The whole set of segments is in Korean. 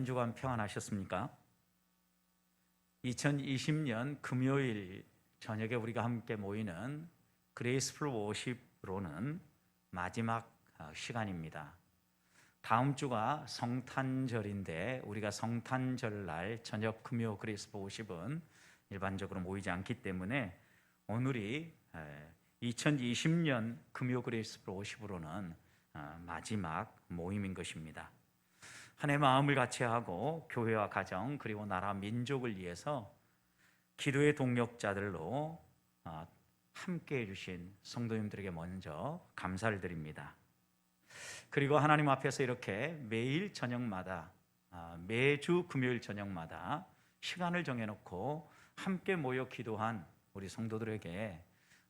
주간 평안하셨습니까? 2020년 금요일 저녁에 우리가 함께 모이는 그레이스풀 워십으로는 마지막 시간입니다. 다음 주가 성탄절인데 우리가 성탄절날 저녁 금요 그레이스풀 워십은 일반적으로 모이지 않기 때문에 오늘이 2020년 금요 그레이스풀 워십으로는 마지막 모임인 것입니다. 한 해 마음을 같이 하고 교회와 가정 그리고 나라 민족을 위해서 기도의 동력자들로 함께해 주신 성도님들에게 먼저 감사를 드립니다. 그리고 하나님 앞에서 이렇게 매일 저녁마다 매주 금요일 저녁마다 시간을 정해놓고 함께 모여 기도한 우리 성도들에게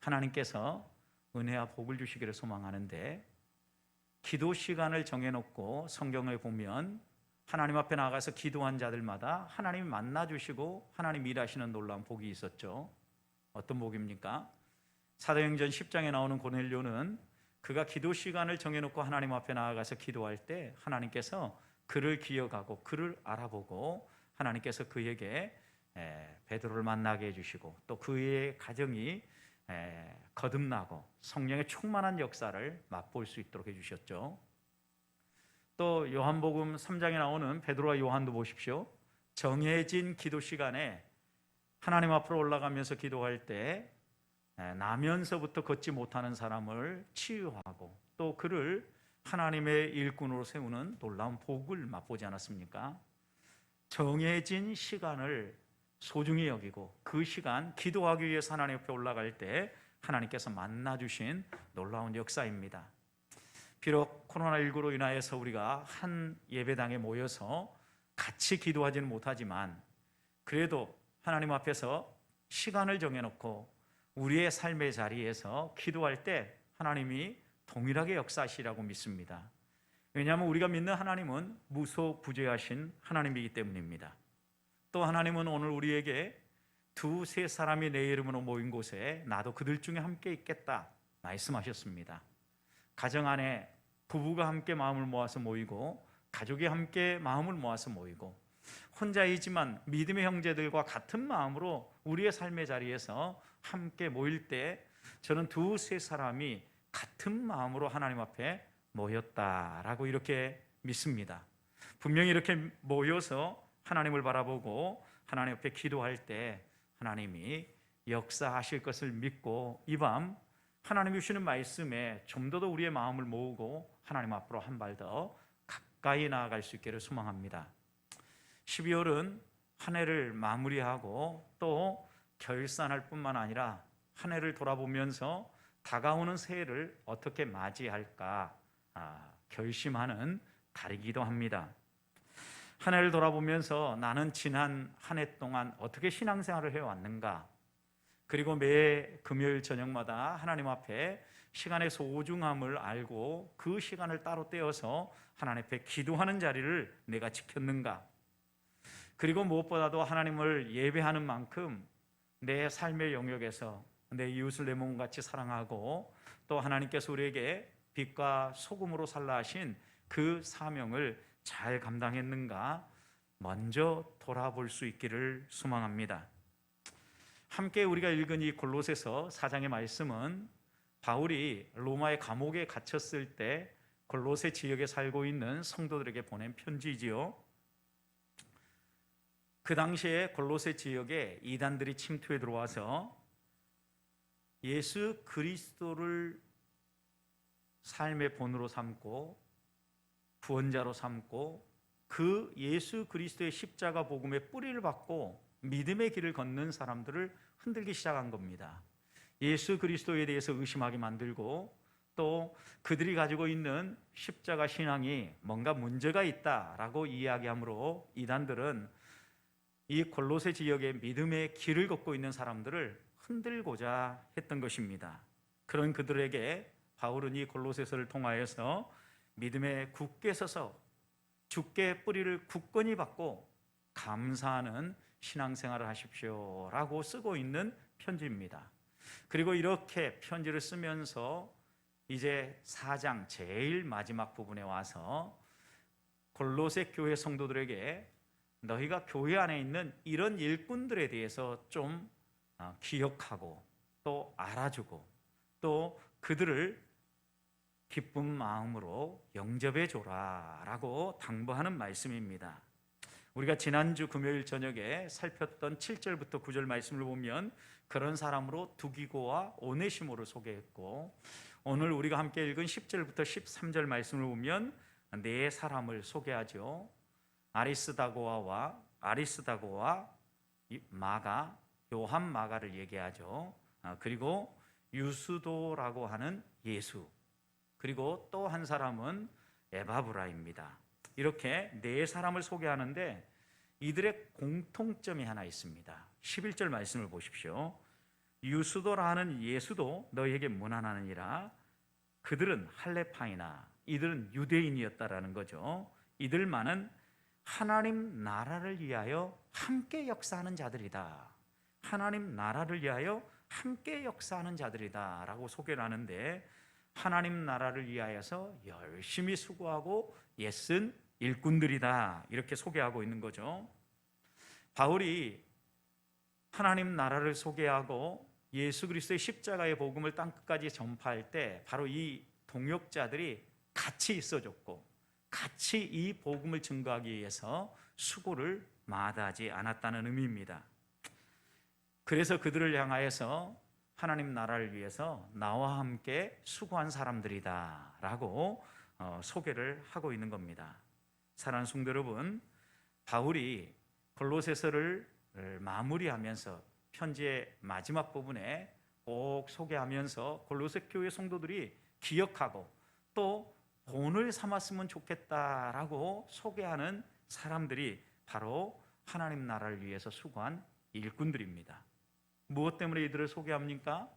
하나님께서 은혜와 복을 주시기를 소망하는데, 기도 시간을 정해놓고 성경을 보면 하나님 앞에 나가서 기도한 자들마다 하나님이 만나주시고 하나님 일하시는 놀라운 복이 있었죠. 어떤 복입니까? 사도행전 10장에 나오는 고넬료는 그가 기도 시간을 정해놓고 하나님 앞에 나가서 기도할 때 하나님께서 그를 기억하고 그를 알아보고 하나님께서 그에게 베드로를 만나게 해주시고 또 그의 가정이 거듭나고 성령의 충만한 역사를 맛볼 수 있도록 해주셨죠. 또 요한복음 3장에 나오는 베드로와 요한도 보십시오. 정해진 기도 시간에 하나님 앞으로 올라가면서 기도할 때 나면서부터 걷지 못하는 사람을 치유하고 또 그를 하나님의 일꾼으로 세우는 놀라운 복을 맛보지 않았습니까? 정해진 시간을 소중히 여기고 그 시간 기도하기 위해서 하나님 앞에 올라갈 때 하나님께서 만나주신 놀라운 역사입니다. 비록 코로나19로 인하여서 우리가 한 예배당에 모여서 같이 기도하지는 못하지만 그래도 하나님 앞에서 시간을 정해놓고 우리의 삶의 자리에서 기도할 때 하나님이 동일하게 역사하시라고 믿습니다. 왜냐하면 우리가 믿는 하나님은 무소부재하신 하나님이기 때문입니다. 또 하나님은 오늘 우리에게 두세 사람이 내 이름으로 모인 곳에 나도 그들 중에 함께 있겠다 말씀하셨습니다. 가정 안에 부부가 함께 마음을 모아서 모이고 가족이 함께 마음을 모아서 모이고 혼자이지만 믿음의 형제들과 같은 마음으로 우리의 삶의 자리에서 함께 모일 때 저는 두세 사람이 같은 마음으로 하나님 앞에 모였다라고 이렇게 믿습니다. 분명히 이렇게 모여서 하나님을 바라보고 하나님 앞에 기도할 때 하나님이 역사하실 것을 믿고 이 밤 하나님이 주시는 말씀에 좀 더 우리의 마음을 모으고 하나님 앞으로 한 발 더 가까이 나아갈 수 있기를 소망합니다. 12월은 한 해를 마무리하고 또 결산할 뿐만 아니라 한 해를 돌아보면서 다가오는 새해를 어떻게 맞이할까 결심하는 달이기도 합니다. 한 해를 돌아보면서 나는 지난 한 해 동안 어떻게 신앙생활을 해왔는가, 그리고 매 금요일 저녁마다 하나님 앞에 시간의 소중함을 알고 그 시간을 따로 떼어서 하나님 앞에 기도하는 자리를 내가 지켰는가, 그리고 무엇보다도 하나님을 예배하는 만큼 내 삶의 영역에서 내 이웃을 내 몸같이 사랑하고 또 하나님께서 우리에게 빛과 소금으로 살라 하신 그 사명을 잘 감당했는가 먼저 돌아볼 수 있기를 소망합니다. 함께 우리가 읽은 이 골로새서 4장의 말씀은 바울이 로마의 감옥에 갇혔을 때 골로새 지역에 살고 있는 성도들에게 보낸 편지지요. 그 당시에 골로새 지역에 이단들이 침투해 들어와서 예수 그리스도를 삶의 본으로 삼고 구원자로 삼고 그 예수 그리스도의 십자가 복음의 뿌리를 받고 믿음의 길을 걷는 사람들을 흔들기 시작한 겁니다. 예수 그리스도에 대해서 의심하게 만들고 또 그들이 가지고 있는 십자가 신앙이 뭔가 문제가 있다라고 이야기하므로 이단들은 이 골로새 지역의 믿음의 길을 걷고 있는 사람들을 흔들고자 했던 것입니다. 그런 그들에게 바울은 이 골로새서를 통하여서 믿음에 굳게 서서 주께 뿌리를 굳건히 받고 감사하는 신앙생활을 하십시오 라고 쓰고 있는 편지입니다. 그리고 이렇게 편지를 쓰면서 이제 4장 제일 마지막 부분에 와서 골로새 교회 성도들에게 너희가 교회 안에 있는 이런 일꾼들에 대해서 좀 기억하고 또 알아주고 또 그들을 기쁜 마음으로 영접해 줘라 라고 당부하는 말씀입니다. 우리가 지난주 금요일 저녁에 살폈던 7절부터 9절 말씀을 보면 그런 사람으로 두기고와 오네시모를 소개했고, 오늘 우리가 함께 읽은 10절부터 13절 말씀을 보면 네 사람을 소개하죠. 아리스다고와 마가, 요한 마가를 얘기하죠. 그리고 유스도라고 하는 예수, 그리고 또 한 사람은 에바브라입니다. 이렇게 네 사람을 소개하는데 이들의 공통점이 하나 있습니다. 11절 말씀을 보십시오. 유스도라는 예수도 너희에게 문안하느니라. 그들은 할레파이나, 이들은 유대인이었다라는 거죠. 이들만은 하나님 나라를 위하여 함께 역사하는 자들이다. 하나님 나라를 위하여 함께 역사하는 자들이다 라고 소개를 하는데, 하나님 나라를 위하여서 열심히 수고하고 애쓴 일꾼들이다 이렇게 소개하고 있는 거죠. 바울이 하나님 나라를 소개하고 예수 그리스도의 십자가의 복음을 땅끝까지 전파할 때 바로 이 동역자들이 같이 있어줬고 같이 이 복음을 증거하기 위해서 수고를 마다하지 않았다는 의미입니다. 그래서 그들을 향하여서 하나님 나라를 위해서 나와 함께 수고한 사람들이다 라고 소개를 하고 있는 겁니다. 사랑하는 성도 여러분, 바울이 골로새서를 마무리하면서 편지의 마지막 부분에 꼭 소개하면서 골로새 교회 성도들이 기억하고 또 본을 삼았으면 좋겠다라고 소개하는 사람들이 바로 하나님 나라를 위해서 수고한 일꾼들입니다. 무엇 때문에 이들을 소개합니까?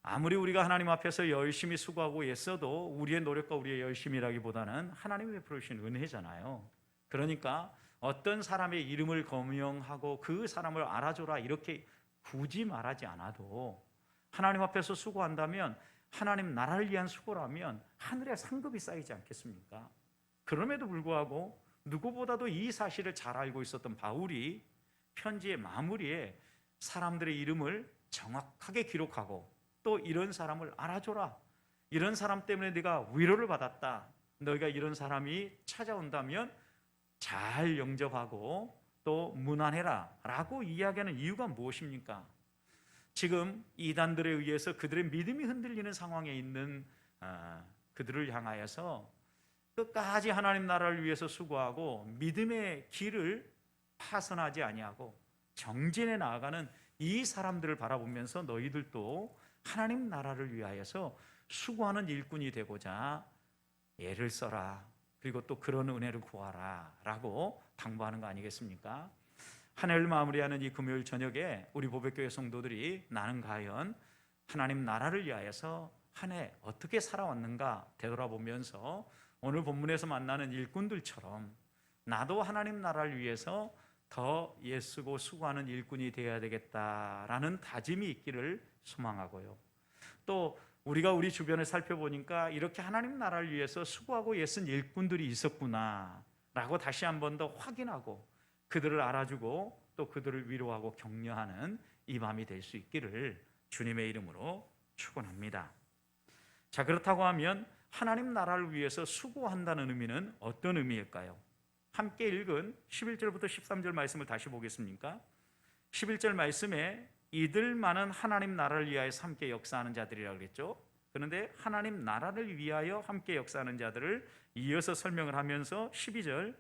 아무리 우리가 하나님 앞에서 열심히 수고하고 애써도 우리의 노력과 우리의 열심이라기보다는 하나님이 베풀어 주신 은혜잖아요. 그러니까 어떤 사람의 이름을 거명하고 그 사람을 알아줘라 이렇게 굳이 말하지 않아도 하나님 앞에서 수고한다면 하나님 나라를 위한 수고라면 하늘에 상급이 쌓이지 않겠습니까? 그럼에도 불구하고 누구보다도 이 사실을 잘 알고 있었던 바울이 편지의 마무리에 사람들의 이름을 정확하게 기록하고 또 이런 사람을 알아줘라, 이런 사람 때문에 네가 위로를 받았다, 너희가 이런 사람이 찾아온다면 잘 영접하고 또 문안해라 라고 이야기하는 이유가 무엇입니까? 지금 이단들에 의해서 그들의 믿음이 흔들리는 상황에 있는 그들을 향하여서 끝까지 하나님 나라를 위해서 수고하고 믿음의 길을 파선하지 아니하고 정진해 나아가는 이 사람들을 바라보면서 너희들도 하나님 나라를 위하여서 수고하는 일꾼이 되고자 애를 써라, 그리고 또 그런 은혜를 구하라 라고 당부하는 거 아니겠습니까? 한 해를 마무리하는 이 금요일 저녁에 우리 보배교회 성도들이 나는 과연 하나님 나라를 위하여서 한 해 어떻게 살아왔는가 되돌아보면서 오늘 본문에서 만나는 일꾼들처럼 나도 하나님 나라를 위해서 더 애쓰고 수고하는 일꾼이 되어야 되겠다라는 다짐이 있기를 소망하고요. 또 우리가 우리 주변을 살펴보니까 이렇게 하나님 나라를 위해서 수고하고 애쓴 일꾼들이 있었구나 라고 다시 한 번 더 확인하고 그들을 알아주고 또 그들을 위로하고 격려하는 이 밤이 될 수 있기를 주님의 이름으로 축원합니다. 자, 그렇다고 하면 하나님 나라를 위해서 수고한다는 의미는 어떤 의미일까요? 함께 읽은 11절부터 13절 말씀을 다시 보겠습니까? 11절 말씀에 이들만은 하나님 나라를 위하여서 함께 역사하는 자들이라고 그랬죠. 그런데 하나님 나라를 위하여 함께 역사하는 자들을 이어서 설명을 하면서 12절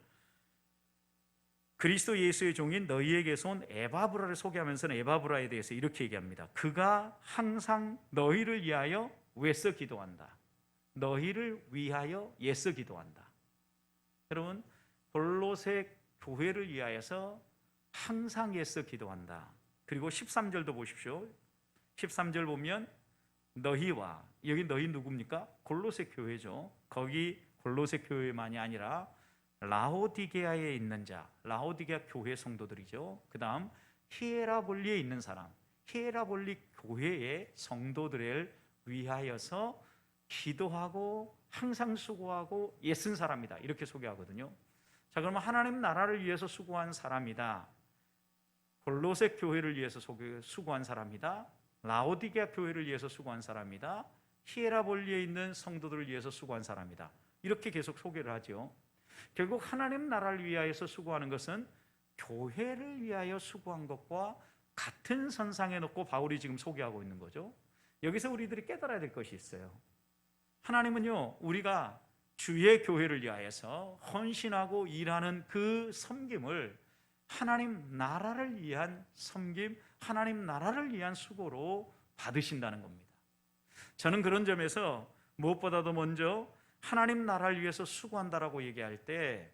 그리스도 예수의 종인 너희에게서 온 에바브라를 소개하면서는 에바브라에 대해서 이렇게 얘기합니다. 그가 항상 너희를 위하여 애써 기도한다. 너희를 위하여 애써 기도한다. 여러분, 골로새 교회를 위하여서 항상 애써 기도한다. 그리고 13절도 보십시오. 13절 보면 너희와, 여기 너희 누굽니까? 골로새 교회죠. 거기 골로새 교회만이 아니라 라오디게아에 있는 자, 라오디게아 교회 성도들이죠. 그 다음 히에라볼리에 있는 사람, 히에라볼리 교회의 성도들을 위하여서 기도하고 항상 수고하고 애쓴 사람이다 이렇게 소개하거든요. 자, 그러면 하나님 나라를 위해서 수고한 사람이다. 골로새 교회를 위해서 수고한 사람이다. 라오디게아 교회를 위해서 수고한 사람이다. 히에라볼리에 있는 성도들을 위해서 수고한 사람이다. 이렇게 계속 소개를 하죠. 결국 하나님 나라를 위하여서 수고하는 것은 교회를 위하여 수고한 것과 같은 선상에 놓고 바울이 지금 소개하고 있는 거죠. 여기서 우리들이 깨달아야 될 것이 있어요. 하나님은요, 우리가 주의 교회를 위하여서 헌신하고 일하는 그 섬김을 하나님 나라를 위한 섬김, 하나님 나라를 위한 수고로 받으신다는 겁니다. 저는 그런 점에서 무엇보다도 먼저 하나님 나라를 위해서 수고한다라고 얘기할 때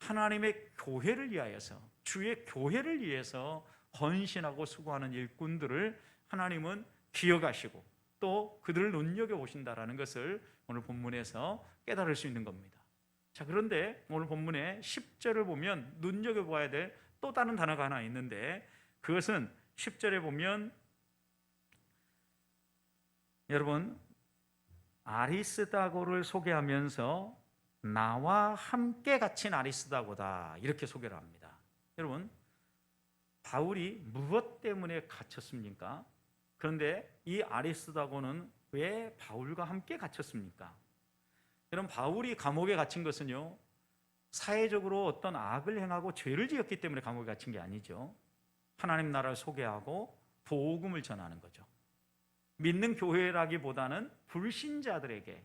하나님의 교회를 위하여서, 주의 교회를 위해서 헌신하고 수고하는 일꾼들을 하나님은 기억하시고 또 그들을 눈여겨보신다라는 것을 오늘 본문에서 깨달을 수 있는 겁니다. 자, 그런데 오늘 본문의 10절을 보면 눈여겨봐야 될 또 다른 단어가 하나 있는데, 그것은 10절에 보면 여러분 아리스다고를 소개하면서 나와 함께 갇힌 아리스다고다 이렇게 소개를 합니다. 여러분, 바울이 무엇 때문에 갇혔습니까? 그런데 이 아리스다고는 왜 바울과 함께 갇혔습니까? 여러분, 바울이 감옥에 갇힌 것은요, 사회적으로 어떤 악을 행하고 죄를 지었기 때문에 감옥에 갇힌 게 아니죠. 하나님 나라를 소개하고 복음을 전하는 거죠. 믿는 교회라기보다는 불신자들에게,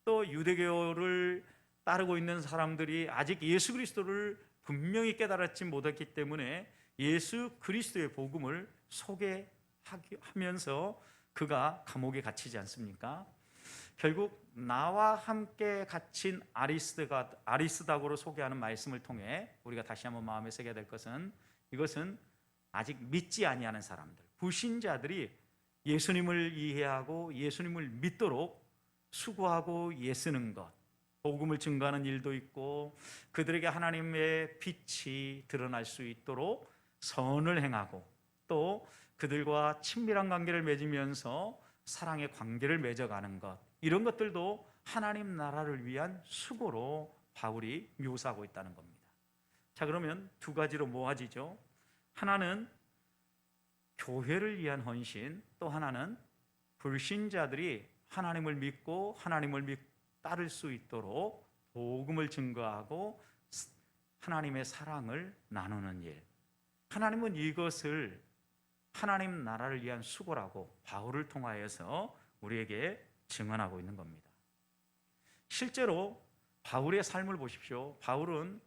또 유대교를 따르고 있는 사람들이 아직 예수 그리스도를 분명히 깨달았지 못했기 때문에 예수 그리스도의 복음을 소개하면서 그가 감옥에 갇히지 않습니까? 결국 나와 함께 갇힌 아리스다고로 소개하는 말씀을 통해 우리가 다시 한번 마음에 새겨야 될 것은, 이것은 아직 믿지 아니하는 사람들, 불신자들이 예수님을 이해하고 예수님을 믿도록 수고하고 애쓰는 것, 복음을 증거하는 일도 있고 그들에게 하나님의 빛이 드러날 수 있도록 선을 행하고 또 그들과 친밀한 관계를 맺으면서 사랑의 관계를 맺어가는 것, 이런 것들도 하나님 나라를 위한 수고로 바울이 묘사하고 있다는 겁니다. 자, 그러면 두 가지로 모아지죠. 하나는 교회를 위한 헌신, 또 하나는 불신자들이 하나님을 믿고 하나님을 따를 수 있도록 복음을 증거하고 하나님의 사랑을 나누는 일. 하나님은 이것을 하나님 나라를 위한 수고라고 바울을 통하여서 우리에게 증언하고 있는 겁니다. 실제로 바울의 삶을 보십시오. 바울은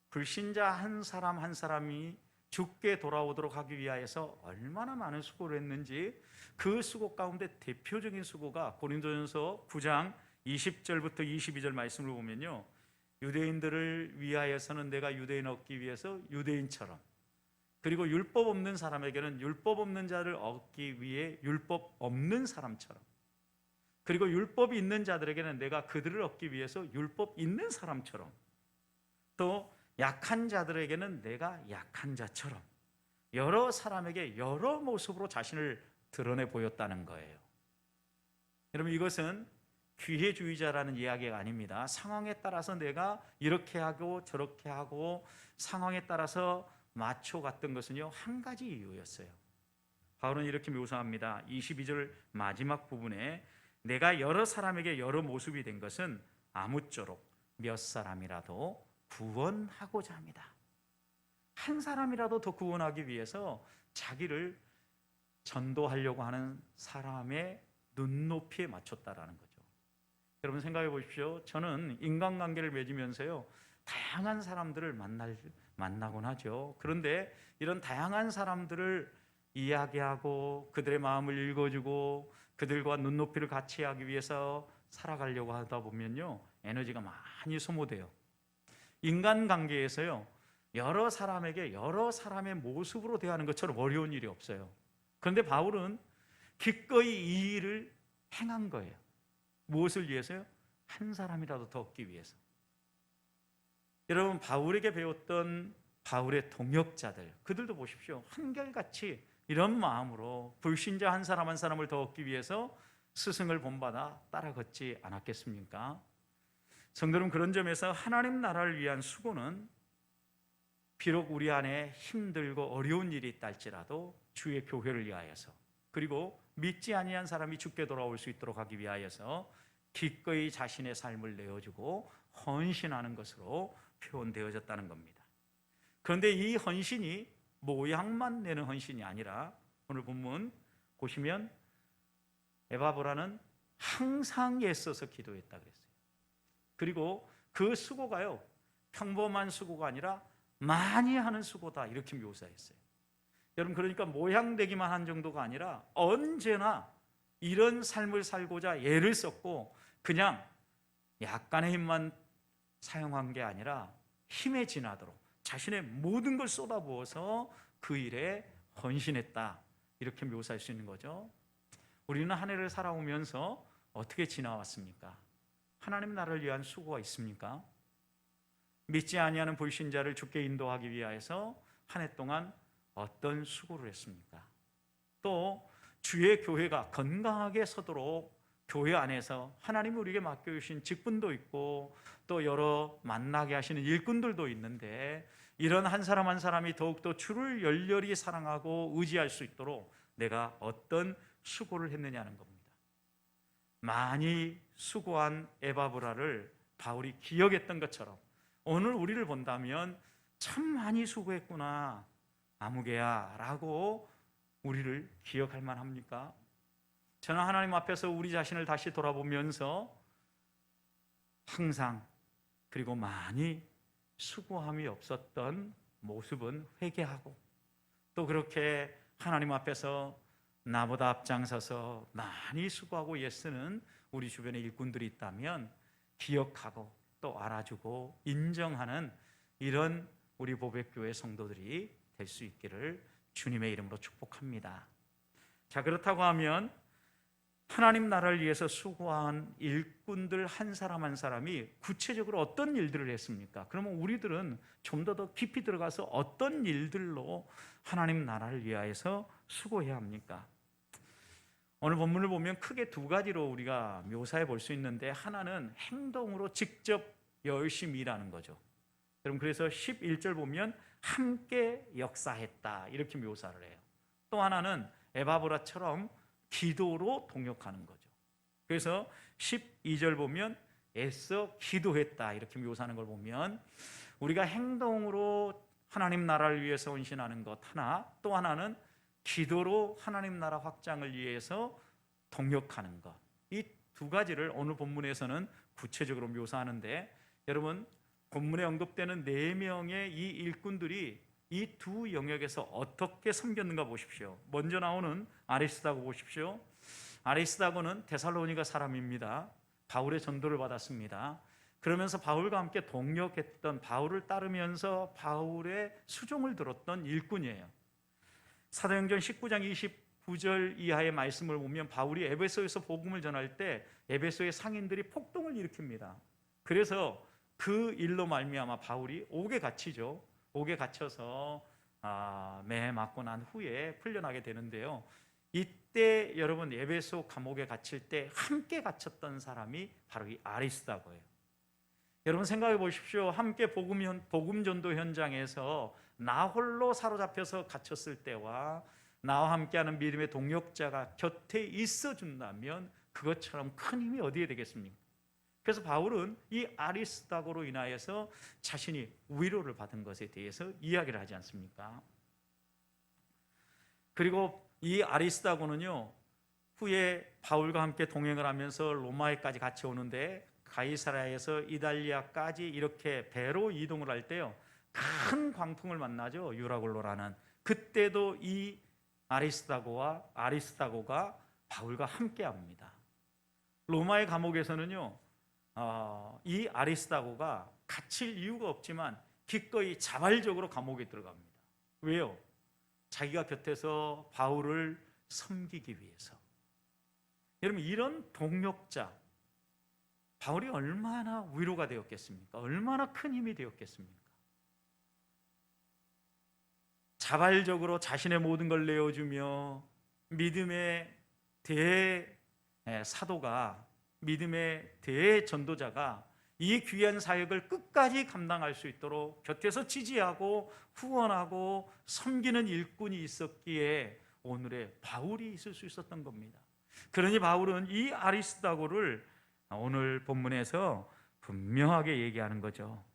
불신자 한 사람 한 사람이 죽게 돌아오도록 하기 위하여서 얼마나 많은 수고를 했는지, 그 수고 가운데 대표적인 수고가 고린도전서 9장 20절부터 22절 말씀을 보면요, 유대인들을 위하여서는 내가 유대인 얻기 위해서 유대인처럼, 그리고 율법 없는 사람에게는 율법 없는 자를 얻기 위해 율법 없는 사람처럼, 그리고 율법이 있는 자들에게는 내가 그들을 얻기 위해서 율법 있는 사람처럼, 또 약한 자들에게는 내가 약한 자처럼 여러 사람에게 여러 모습으로 자신을 드러내 보였다는 거예요. 여러분, 이것은 기회주의자라는 이야기가 아닙니다. 상황에 따라서 내가 이렇게 하고 저렇게 하고 상황에 따라서 맞춰갔던 것은요, 한 가지 이유였어요. 바울은 이렇게 묘사합니다. 22절 마지막 부분에 내가 여러 사람에게 여러 모습이 된 것은 아무쪼록 몇 사람이라도 구원하고자 합니다. 한 사람이라도 더 구원하기 위해서 자기를 전도하려고 하는 사람의 눈높이에 맞췄다라는 거죠. 여러분 생각해 보십시오. 저는 인간관계를 맺으면서요, 다양한 사람들을 만나곤 하죠. 그런데 이런 다양한 사람들을 이야기하고 그들의 마음을 읽어주고 그들과 눈높이를 같이 하기 위해서 살아가려고 하다 보면요, 에너지가 많이 소모돼요. 인간관계에서요, 여러 사람에게 여러 사람의 모습으로 대하는 것처럼 어려운 일이 없어요. 그런데 바울은 기꺼이 이 일을 행한 거예요. 무엇을 위해서요? 한 사람이라도 더 얻기 위해서. 여러분, 바울에게 배웠던 바울의 동역자들, 그들도 보십시오. 한결같이 이런 마음으로 불신자 한 사람 한 사람을 더 얻기 위해서 스승을 본받아 따라 걷지 않았겠습니까? 성도는 그런 점에서 하나님 나라를 위한 수고는 비록 우리 안에 힘들고 어려운 일이 있다 할지라도 주의 교회를 위하여서, 그리고 믿지 아니한 사람이 주께 돌아올 수 있도록 하기 위하여서 기꺼이 자신의 삶을 내어주고 헌신하는 것으로 표현되어졌다는 겁니다. 그런데 이 헌신이 모양만 내는 헌신이 아니라 오늘 본문 보시면 에바브라는 항상 애써서 기도했다 그랬어요. 그리고 그 수고가요, 평범한 수고가 아니라 많이 하는 수고다 이렇게 묘사했어요. 여러분, 그러니까 모양되기만 한 정도가 아니라 언제나 이런 삶을 살고자 애를 썼고 그냥 약간의 힘만 사용한 게 아니라 힘에 지나도록 자신의 모든 걸 쏟아부어서 그 일에 헌신했다 이렇게 묘사할 수 있는 거죠. 우리는 한 해를 살아오면서 어떻게 지나왔습니까? 하나님 나라를 위한 수고가 있습니까? 믿지 아니하는 불신자를 주께 인도하기 위하여서 한 해 동안 어떤 수고를 했습니까? 또 주의 교회가 건강하게 서도록 교회 안에서 하나님이 우리에게 맡겨주신 직분도 있고 또 여러 만나게 하시는 일꾼들도 있는데 이런 한 사람 한 사람이 더욱더 주를 열렬히 사랑하고 의지할 수 있도록 내가 어떤 수고를 했느냐는 겁니다. 많이 수고한 에바브라를 바울이 기억했던 것처럼 오늘 우리를 본다면 참 많이 수고했구나 아무개야 라고 우리를 기억할 만합니까? 저는 하나님 앞에서 우리 자신을 다시 돌아보면서 항상 그리고 많이 수고함이 없었던 모습은 회개하고 또 그렇게 하나님 앞에서 나보다 앞장서서 많이 수고하고 애쓰는 우리 주변에 일꾼들이 있다면 기억하고 또 알아주고 인정하는 이런 우리 보백교회 성도들이 될 수 있기를 주님의 이름으로 축복합니다. 자, 그렇다고 하면 하나님 나라를 위해서 수고한 일꾼들 한 사람 한 사람이 구체적으로 어떤 일들을 했습니까? 그러면 우리들은 좀 더 깊이 들어가서 어떤 일들로 하나님 나라를 위하여서 수고해야 합니까? 오늘 본문을 보면 크게 두 가지로 우리가 묘사해 볼 수 있는데 하나는 행동으로 직접 열심히 일하는 거죠. 여러분, 그래서 11절 보면 함께 역사했다 이렇게 묘사를 해요. 또 하나는 에바브라처럼 기도로 동역하는 거죠. 그래서 12절 보면 애써 기도했다 이렇게 묘사하는 걸 보면 우리가 행동으로 하나님 나라를 위해서 헌신하는 것 하나, 또 하나는 기도로 하나님 나라 확장을 위해서 동역하는 것, 이 두 가지를 오늘 본문에서는 구체적으로 묘사하는데 여러분, 본문에 언급되는 4명의 이 일꾼들이 이 두 영역에서 어떻게 섬겼는가 보십시오. 먼저 나오는 아리스다고 보십시오. 아리스다고는 데살로니가 사람입니다. 바울의 전도를 받았습니다. 그러면서 바울과 함께 동역했던, 바울을 따르면서 바울의 수종을 들었던 일꾼이에요. 사도행전 19장 29절 이하의 말씀을 보면 바울이 에베소에서 복음을 전할 때 에베소의 상인들이 폭동을 일으킵니다. 그래서 그 일로 말미암아 바울이 옥에 갇히죠. 옥에 갇혀서 매 맞고 난 후에 풀려나게 되는데요. 이때 여러분 에베소 감옥에 갇힐 때 함께 갇혔던 사람이 바로 이 아리스다고예요. 여러분 생각해 보십시오. 함께 복음 전도 현장에서 나 홀로 사로잡혀서 갇혔을 때와 나와 함께하는 믿음의 동역자가 곁에 있어 준다면 그것처럼 큰 힘이 어디에 되겠습니까? 그래서 바울은 이 아리스다고로 인하여서 자신이 위로를 받은 것에 대해서 이야기를 하지 않습니까? 그리고 이 아리스다고는요, 후에 바울과 함께 동행을 하면서 로마에까지 같이 오는데 가이사랴에서 이달리아까지 이렇게 배로 이동을 할 때요, 큰 광풍을 만나죠. 유라굴로라는. 그때도 이 아리스다고가 바울과 함께 합니다. 로마의 감옥에서는요, 이 아리스다고가 갇힐 이유가 없지만 기꺼이 자발적으로 감옥에 들어갑니다. 왜요? 자기가 곁에서 바울을 섬기기 위해서. 여러분, 이런 동역자, 바울이 얼마나 위로가 되었겠습니까? 얼마나 큰 힘이 되었겠습니까? 자발적으로 자신의 모든 걸 내어주며 믿음의 대사도가, 믿음의 대전도자가 이 귀한 사역을 끝까지 감당할 수 있도록 곁에서 지지하고 후원하고 섬기는 일꾼이 있었기에 오늘의 바울이 있을 수 있었던 겁니다. 그러니 바울은 이 아리스다고를 오늘 본문에서 분명하게 얘기하는 거죠.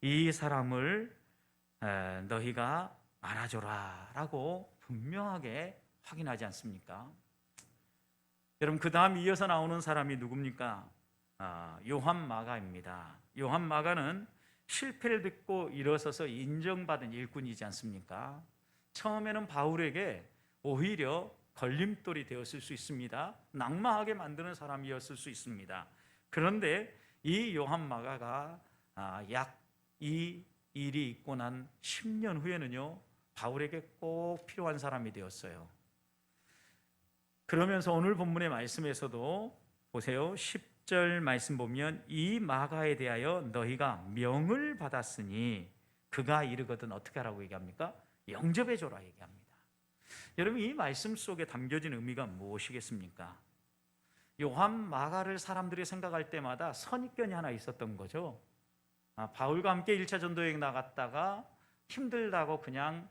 이 사람을 너희가 알아줘라 라고 분명하게 확인하지 않습니까? 여러분, 그 다음 이어서 나오는 사람이 누굽니까? 요한 마가입니다. 요한 마가는 실패를 듣고 일어서서 인정받은 일꾼이지 않습니까? 처음에는 바울에게 오히려 걸림돌이 되었을 수 있습니다. 낙마하게 만드는 사람이었을 수 있습니다. 그런데 이 요한 마가가 약 이 일이 있고 난 10년 후에는요, 바울에게 꼭 필요한 사람이 되었어요. 그러면서 오늘 본문의 말씀에서도 보세요. 10절 말씀 보면 이 마가에 대하여 너희가 명을 받았으니 그가 이르거든 어떻게 하라고 얘기합니까? 영접해 줘라 얘기합니다. 여러분, 이 말씀 속에 담겨진 의미가 무엇이겠습니까? 요한 마가를 사람들이 생각할 때마다 선입견이 하나 있었던 거죠. 바울과 함께 1차 전도여행 나갔다가 힘들다고 그냥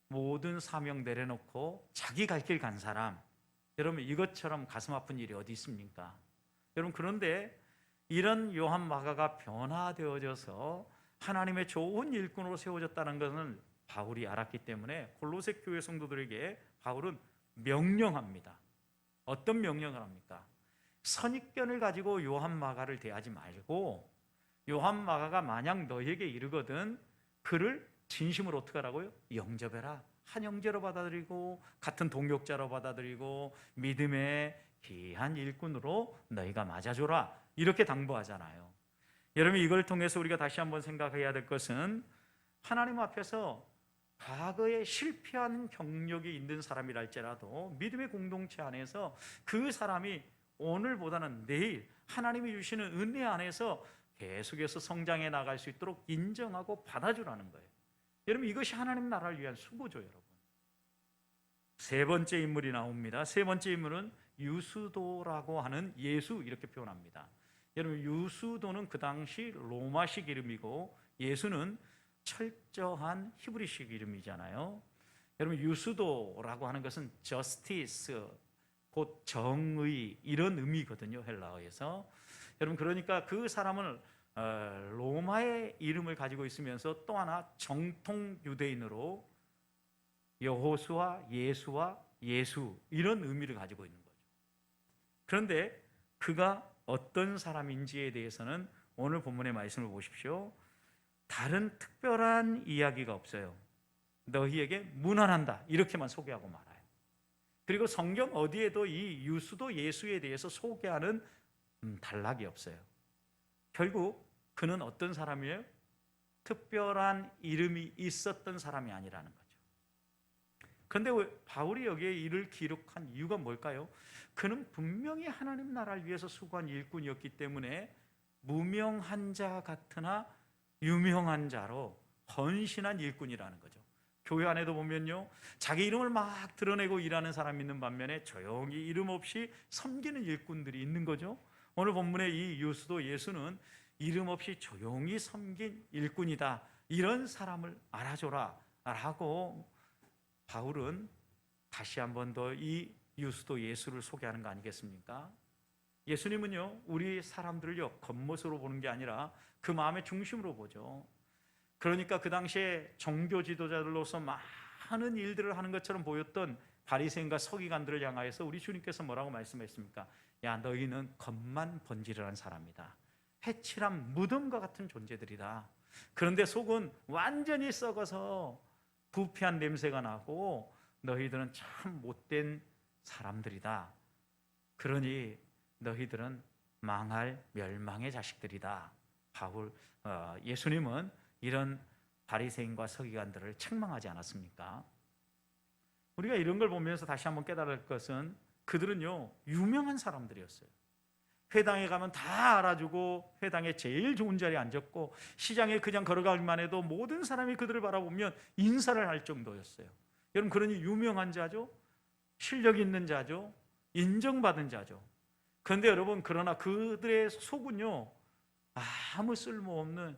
모든 사명 내려놓고 자기 갈 길 간 사람, 여러분 이것처럼 가슴 아픈 일이 어디 있습니까? 여러분, 그런데 이런 요한 마가가 변화되어져서 하나님의 좋은 일꾼으로 세워졌다는 것은 바울이 알았기 때문에 골로새 교회 성도들에게 바울은 명령합니다. 어떤 명령을 합니까? 선입견을 가지고 요한 마가를 대하지 말고 요한 마가가 만약 너희에게 이르거든 그를 진심으로 어떻게 하라고요? 영접해라. 한 형제로 받아들이고 같은 동역자로 받아들이고 믿음의 귀한 일꾼으로 너희가 맞아줘라. 이렇게 당부하잖아요. 여러분, 이걸 통해서 우리가 다시 한번 생각해야 될 것은 하나님 앞에서 과거에 실패한 경력이 있는 사람이랄지라도 믿음의 공동체 안에서 그 사람이 오늘보다는 내일 하나님이 주시는 은혜 안에서 계속해서 성장해 나갈 수 있도록 인정하고 받아주라는 거예요. 여러분, 이것이 하나님 나라를 위한 수고죠. 여러분, 세 번째 인물이 나옵니다. 세 번째 인물은 유수도라고 하는 예수, 이렇게 표현합니다. 여러분, 유수도는 그 당시 로마식 이름이고 예수는 철저한 히브리식 이름이잖아요. 여러분, 유수도라고 하는 것은 justice, 곧 정의, 이런 의미거든요, 헬라어에서. 여러분, 그러니까 그 사람은 로마의 이름을 가지고 있으면서 또 하나 정통 유대인으로 여호수아, 예수와 예수, 이런 의미를 가지고 있는 거죠. 그런데 그가 어떤 사람인지에 대해서는 오늘 본문의 말씀을 보십시오. 다른 특별한 이야기가 없어요. 너희에게 문안한다, 이렇게만 소개하고 말아요. 그리고 성경 어디에도 이 유수도 예수에 대해서 소개하는 단락이 없어요. 결국 그는 어떤 사람이에요? 특별한 이름이 있었던 사람이 아니라는 거죠. 그런데 왜 바울이 여기에 이를 기록한 이유가 뭘까요? 그는 분명히 하나님 나라를 위해서 수고한 일꾼이었기 때문에 무명한 자 같으나 유명한 자로 헌신한 일꾼이라는 거죠. 교회 안에도 보면요, 자기 이름을 막 드러내고 일하는 사람이 있는 반면에 조용히 이름 없이 섬기는 일꾼들이 있는 거죠. 오늘 본문의 이 유수도 예수는 이름 없이 조용히 섬긴 일꾼이다, 이런 사람을 알아줘라 라고 바울은 다시 한 번 더 이 유수도 예수를 소개하는 거 아니겠습니까? 예수님은요, 우리 사람들을요 겉모습으로 보는 게 아니라 그 마음의 중심으로 보죠. 그러니까 그 당시에 종교 지도자들로서 많은 일들을 하는 것처럼 보였던 바리새인과 서기관들을 향하여서 우리 주님께서 뭐라고 말씀했습니까? 야, 너희는 겉만 번지르한 사람이다. 해칠한 무덤과 같은 존재들이다. 그런데 속은 완전히 썩어서 부패한 냄새가 나고 너희들은 참 못된 사람들이다. 그러니 너희들은 망할 멸망의 자식들이다. 예수님은 이런 바리새인과 서기관들을 책망하지 않았습니까? 우리가 이런 걸 보면서 다시 한번 깨달을 것은 그들은요 유명한 사람들이었어요. 회당에 가면 다 알아주고 회당에 제일 좋은 자리에 앉았고 시장에 그냥 걸어가기만 해도 모든 사람이 그들을 바라보면 인사를 할 정도였어요. 여러분, 그러니 유명한 자죠, 실력 있는 자죠, 인정받은 자죠. 그런데 여러분, 그러나 그들의 속은요 아무 쓸모없는,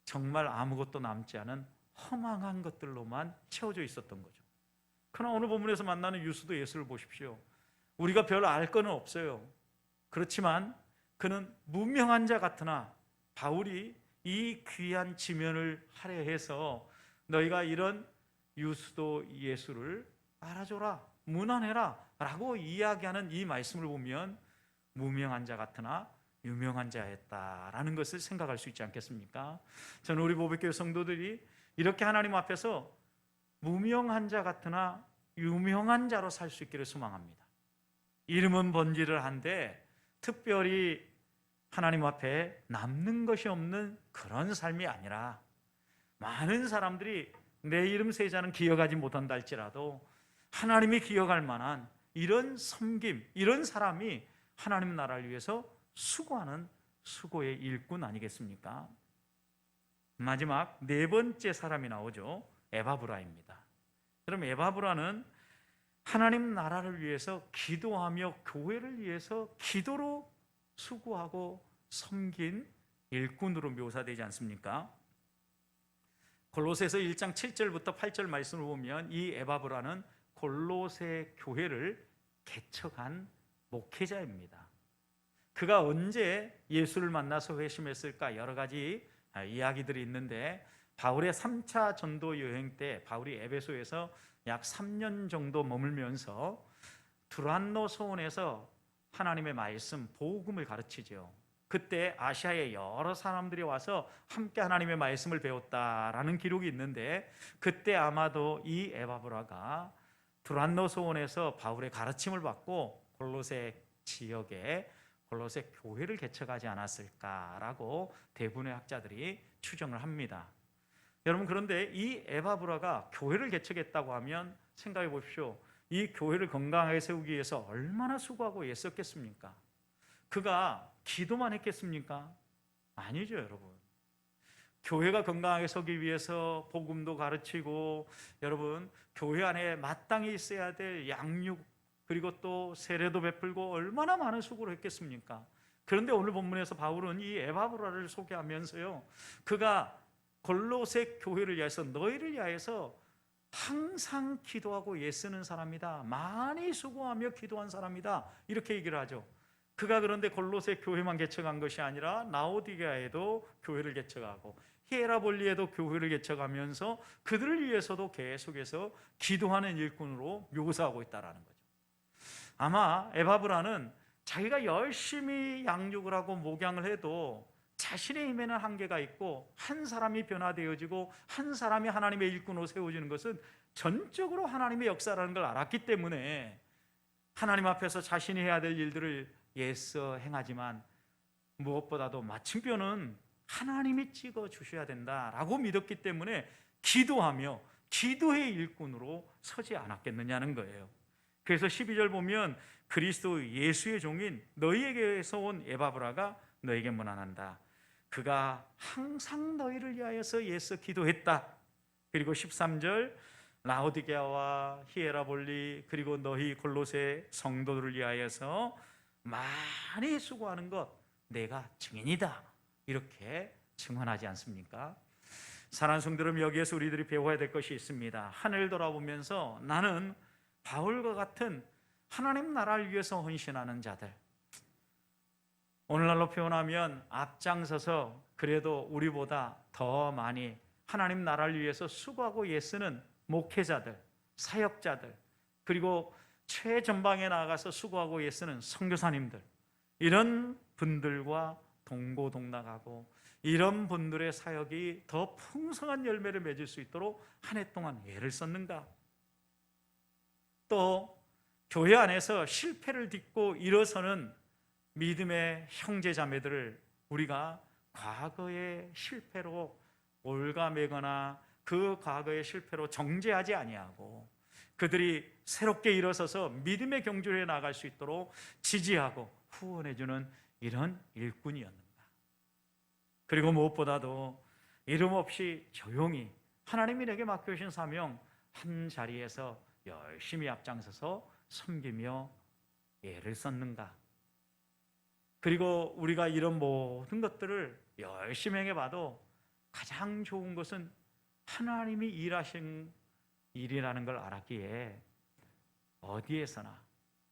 정말 아무것도 남지 않은 허망한 것들로만 채워져 있었던 거죠. 그러나 오늘 본문에서 만나는 유수도 예수를 보십시오. 우리가 별 알 거는 없어요. 그렇지만 그는 무명한 자 같으나 바울이 이 귀한 지면을 할애해서 너희가 이런 유수도 예수를 알아줘라, 문안해라 라고 이야기하는 이 말씀을 보면 무명한 자 같으나 유명한 자였다라는 것을 생각할 수 있지 않겠습니까? 저는 우리 보배교회 성도들이 이렇게 하나님 앞에서 무명한 자 같으나 유명한 자로 살 수 있기를 소망합니다. 이름은 번지를 한데 특별히 하나님 앞에 남는 것이 없는 그런 삶이 아니라, 많은 사람들이 내 이름 세자는 기억하지 못한다 할지라도 하나님이 기억할 만한 이런 섬김, 이런 사람이 하나님 나라를 위해서 수고하는 수고의 일꾼 아니겠습니까? 마지막 네 번째 사람이 나오죠. 에바브라입니다. 그럼 에바브라는 하나님 나라를 위해서 기도하며 교회를 위해서 기도로 수고하고 섬긴 일꾼으로 묘사되지 않습니까? 골로새서 1장 7절부터 8절 말씀을 보면 이 에바브라는 골로새 교회를 개척한 목회자입니다. 그가 언제 예수를 만나서 회심했을까? 여러 가지 이야기들이 있는데, 바울의 3차 전도 여행 때 바울이 에베소에서 약 3년 정도 머물면서 두란노 소원에서 하나님의 말씀, 복음을 가르치죠. 그때 아시아의 여러 사람들이 와서 함께 하나님의 말씀을 배웠다라는 기록이 있는데, 그때 아마도 이 에바브라가 두란노 소원에서 바울의 가르침을 받고 골로새 지역에 골로새 교회를 개척하지 않았을까라고 대부분의 학자들이 추정을 합니다. 여러분, 그런데 이 에바브라가 교회를 개척했다고 하면 생각해 보십시오. 이 교회를 건강하게 세우기 위해서 얼마나 수고하고 애썼겠습니까? 그가 기도만 했겠습니까? 아니죠, 여러분. 교회가 건강하게 서기 위해서 복음도 가르치고, 여러분, 교회 안에 마땅히 있어야 될 양육, 그리고 또 세례도 베풀고 얼마나 많은 수고를 했겠습니까? 그런데 오늘 본문에서 바울은 이 에바브라를 소개하면서요, 그가 골로새 교회를 위해서, 너희를 위하여서 항상 기도하고 애쓰는 사람이다, 많이 수고하며 기도한 사람이다, 이렇게 얘기를 하죠. 그가 그런데 골로새 교회만 개척한 것이 아니라 라오디게아에도 교회를 개척하고 히에라볼리에도 교회를 개척하면서 그들을 위해서도 계속해서 기도하는 일꾼으로 묘사하고 있다는 거죠. 아마 에바브라는 자기가 열심히 양육을 하고 목양을 해도 자신의 힘에는 한계가 있고, 한 사람이 변화되어지고 한 사람이 하나님의 일꾼으로 세워지는 것은 전적으로 하나님의 역사라는 걸 알았기 때문에 하나님 앞에서 자신이 해야 될 일들을 애써 행하지만 무엇보다도 마침표는 하나님이 찍어 주셔야 된다라고 믿었기 때문에 기도하며 기도의 일꾼으로 서지 않았겠느냐는 거예요. 그래서 12절 보면 그리스도 예수의 종인 너희에게서 온 에바브라가 너에게 문안한다. 그가 항상 너희를 위하여서 애써 기도했다. 그리고 13절 라오디게아와 히에라볼리 그리고 너희 골로새 성도들을 위하여서 많이 수고하는 것 내가 증인이다, 이렇게 증언하지 않습니까? 사랑하는 성도들, 여기에서 우리들이 배워야 될 것이 있습니다. 하늘 돌아보면서 나는 바울과 같은 하나님 나라를 위해서 헌신하는 자들, 오늘날로 표현하면 앞장서서 그래도 우리보다 더 많이 하나님 나라를 위해서 수고하고 애쓰는 목회자들, 사역자들, 그리고 최전방에 나가서 수고하고 애쓰는 선교사님들, 이런 분들과 동고동락하고 이런 분들의 사역이 더 풍성한 열매를 맺을 수 있도록 한 해 동안 애를 썼는가? 또 교회 안에서 실패를 딛고 일어서는 믿음의 형제 자매들을 우리가 과거의 실패로 올가매거나 그 과거의 실패로 정죄하지 아니하고 그들이 새롭게 일어서서 믿음의 경주에 나갈 수 있도록 지지하고 후원해주는 이런 일꾼이었는가. 그리고 무엇보다도 이름 없이 조용히 하나님이 내게 맡겨주신 사명 한 자리에서 열심히 앞장서서 섬기며 애를 썼는가. 그리고 우리가 이런 모든 것들을 열심히 행해봐도 가장 좋은 것은 하나님이 일하신 일이라는 걸 알았기에 어디에서나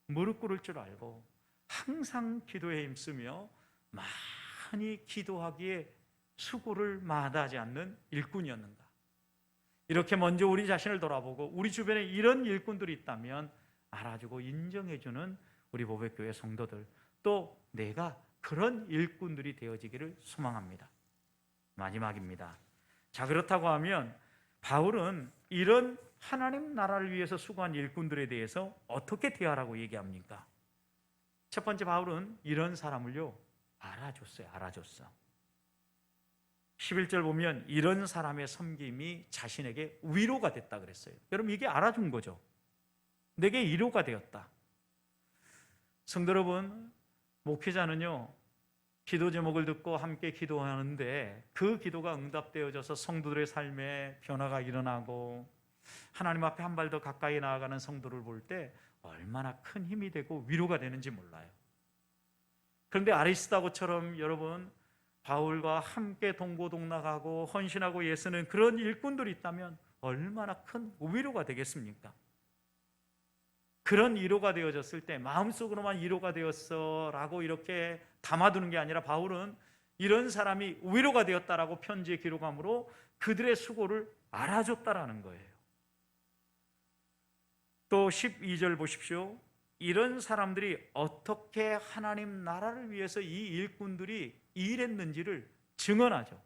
무릎 꿇을 줄 알고 항상 기도에 힘쓰며 많이 기도하기에 수고를 마다하지 않는 일꾼이었는가. 이렇게 먼저 우리 자신을 돌아보고 우리 주변에 이런 일꾼들이 있다면 알아주고 인정해주는 우리 보배교회 성도들, 또 내가 그런 일꾼들이 되어지기를 소망합니다. 마지막입니다. 자, 그렇다고 하면 바울은 이런 하나님 나라를 위해서 수고한 일꾼들에 대해서 어떻게 대하라고 얘기합니까? 첫 번째, 바울은 이런 사람을요 알아줬어. 11절 보면 이런 사람의 섬김이 자신에게 위로가 됐다 그랬어요. 여러분, 이게 알아준 거죠. 내게 위로가 되었다. 성도 여러분, 목회자는요 기도 제목을 듣고 함께 기도하는데 그 기도가 응답되어져서 성도들의 삶에 변화가 일어나고 하나님 앞에 한 발 더 가까이 나아가는 성도를 볼 때 얼마나 큰 힘이 되고 위로가 되는지 몰라요. 그런데 아리스다고처럼 여러분, 바울과 함께 동고동락하고 헌신하고 애쓰는 그런 일꾼들이 있다면 얼마나 큰 위로가 되겠습니까? 그런 위로가 되어졌을 때 마음속으로만 위로가 되었어 라고 이렇게 담아두는 게 아니라 바울은 이런 사람이 위로가 되었다라고 편지에 기록함으로 그들의 수고를 알아줬다라는 거예요. 또 12절 보십시오. 이런 사람들이 어떻게 하나님 나라를 위해서 이 일꾼들이 일했는지를 증언하죠.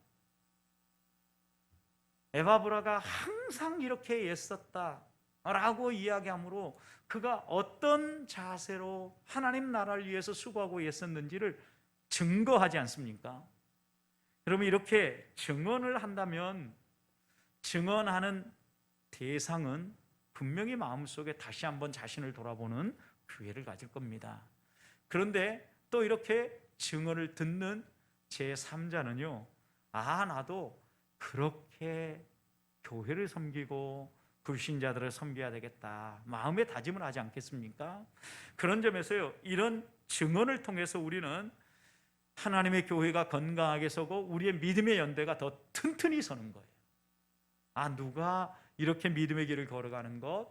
에바브라가 항상 이렇게 애썼다라고 이야기하므로 그가 어떤 자세로 하나님 나라를 위해서 수고하고 애썼는지를 증거하지 않습니까? 여러분, 이렇게 증언을 한다면 증언하는 대상은 분명히 마음속에 다시 한번 자신을 돌아보는 기회를 가질 겁니다. 그런데 또 이렇게 증언을 듣는 제3자는요, 나도 그렇게 교회를 섬기고 불신자들을 섬겨야 되겠다, 마음의 다짐을 하지 않겠습니까? 그런 점에서요, 이런 증언을 통해서 우리는 하나님의 교회가 건강하게 서고 우리의 믿음의 연대가 더 튼튼히 서는 거예요. 누가 이렇게 믿음의 길을 걸어가는 것,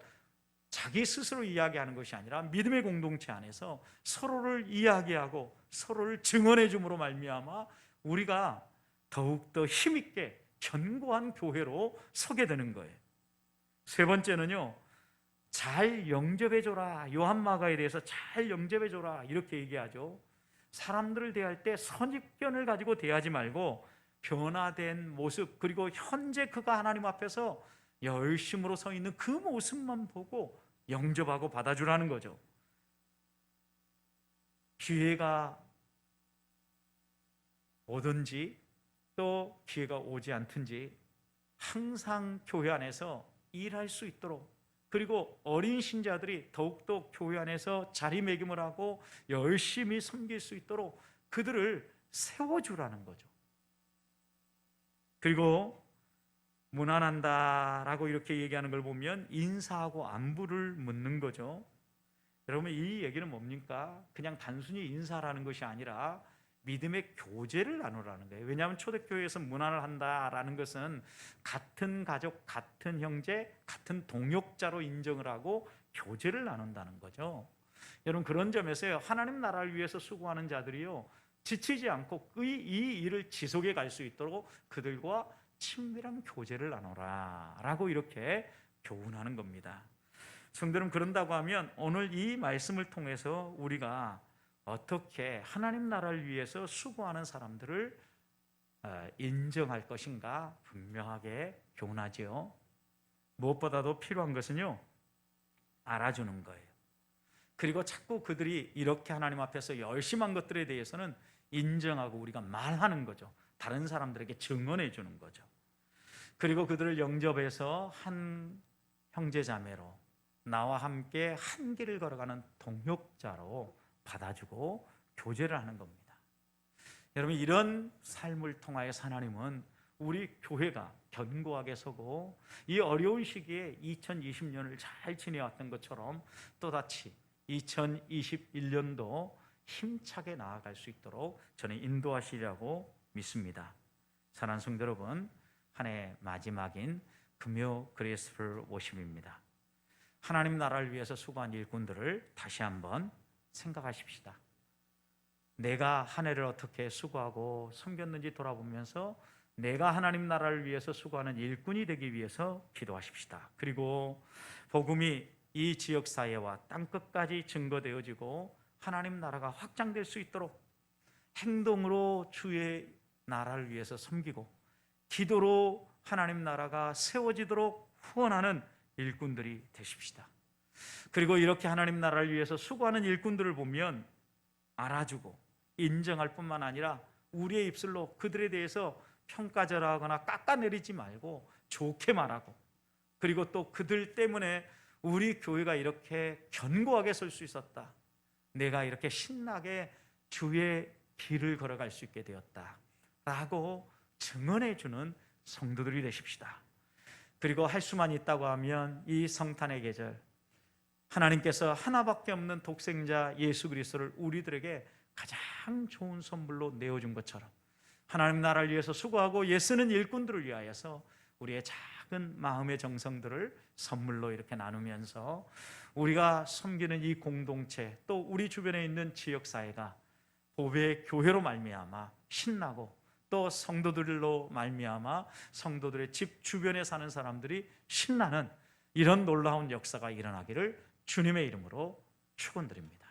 자기 스스로 이야기하는 것이 아니라 믿음의 공동체 안에서 서로를 이야기하고 서로를 증언해 줌으로 말미암아 우리가 더욱더 힘있게 견고한 교회로 서게 되는 거예요. 세 번째는요, 잘 영접해줘라. 요한마가에 대해서 잘 영접해줘라 이렇게 얘기하죠. 사람들을 대할 때 선입견을 가지고 대하지 말고 변화된 모습, 그리고 현재 그가 하나님 앞에서 열심으로 서 있는 그 모습만 보고 영접하고 받아주라는 거죠. 기회가 오든지 또 기회가 오지 않든지 항상 교회 안에서 일할 수 있도록, 그리고 어린 신자들이 더욱더 교회 안에서 자리매김을 하고 열심히 섬길 수 있도록 그들을 세워주라는 거죠. 그리고 무난한다라고 이렇게 얘기하는 걸 보면 인사하고 안부를 묻는 거죠. 여러분, 이 얘기는 뭡니까? 그냥 단순히 인사라는 것이 아니라 믿음의 교제를 나누라는 거예요. 왜냐하면 초대교회에서 문안을 한다라는 것은 같은 가족, 같은 형제, 같은 동역자로 인정을 하고 교제를 나눈다는 거죠. 여러분, 그런 점에서요, 하나님 나라를 위해서 수고하는 자들이요, 지치지 않고 이 일을 지속해 갈 수 있도록 그들과 친밀한 교제를 나누라 라고 이렇게 교훈하는 겁니다. 성도는 그런다고 하면 오늘 이 말씀을 통해서 우리가 어떻게 하나님 나라를 위해서 수고하는 사람들을 인정할 것인가 분명하게 교훈하지요. 무엇보다도 필요한 것은요, 알아주는 거예요. 그리고 자꾸 그들이 이렇게 하나님 앞에서 열심한 것들에 대해서는 인정하고 우리가 말하는 거죠. 다른 사람들에게 증언해 주는 거죠. 그리고 그들을 영접해서 한 형제자매로 나와 함께 한 길을 걸어가는 동역자로 받아주고 교제를 하는 겁니다. 여러분, 이런 삶을 통하여서 하나님은 우리 교회가 견고하게 서고 이 어려운 시기에 2020년을 잘 지내왔던 것처럼 또다시 2021년도 힘차게 나아갈 수 있도록 저는 인도하시리라고 믿습니다. 사랑하는 성도 여러분, 한 해 마지막인 금요 그레이스풀 워십입니다. 하나님 나라를 위해서 수고한 일꾼들을 다시 한번 생각하십시다. 내가 한 해를 어떻게 수고하고 섬겼는지 돌아보면서 내가 하나님 나라를 위해서 수고하는 일꾼이 되기 위해서 기도하십시다. 그리고 복음이 이 지역 사회와 땅끝까지 증거되어지고 하나님 나라가 확장될 수 있도록 행동으로 주의 나라를 위해서 섬기고 기도로 하나님 나라가 세워지도록 후원하는 일꾼들이 되십시다. 그리고 이렇게 하나님 나라를 위해서 수고하는 일꾼들을 보면 알아주고 인정할 뿐만 아니라 우리의 입술로 그들에 대해서 평가절하거나 깎아내리지 말고 좋게 말하고, 그리고 또 그들 때문에 우리 교회가 이렇게 견고하게 설 수 있었다, 내가 이렇게 신나게 주의 길을 걸어갈 수 있게 되었다 라고 증언해 주는 성도들이 되십시다. 그리고 할 수만 있다고 하면 이 성탄의 계절, 하나님께서 하나밖에 없는 독생자 예수 그리스도를 우리들에게 가장 좋은 선물로 내어준 것처럼 하나님 나라를 위해서 수고하고 애쓰는 일꾼들을 위하여서 우리의 작은 마음의 정성들을 선물로 이렇게 나누면서 우리가 섬기는 이 공동체, 또 우리 주변에 있는 지역사회가 보배의 교회로 말미암아 신나고, 또 성도들로 말미암아 성도들의 집 주변에 사는 사람들이 신나는 이런 놀라운 역사가 일어나기를 주님의 이름으로 축원드립니다.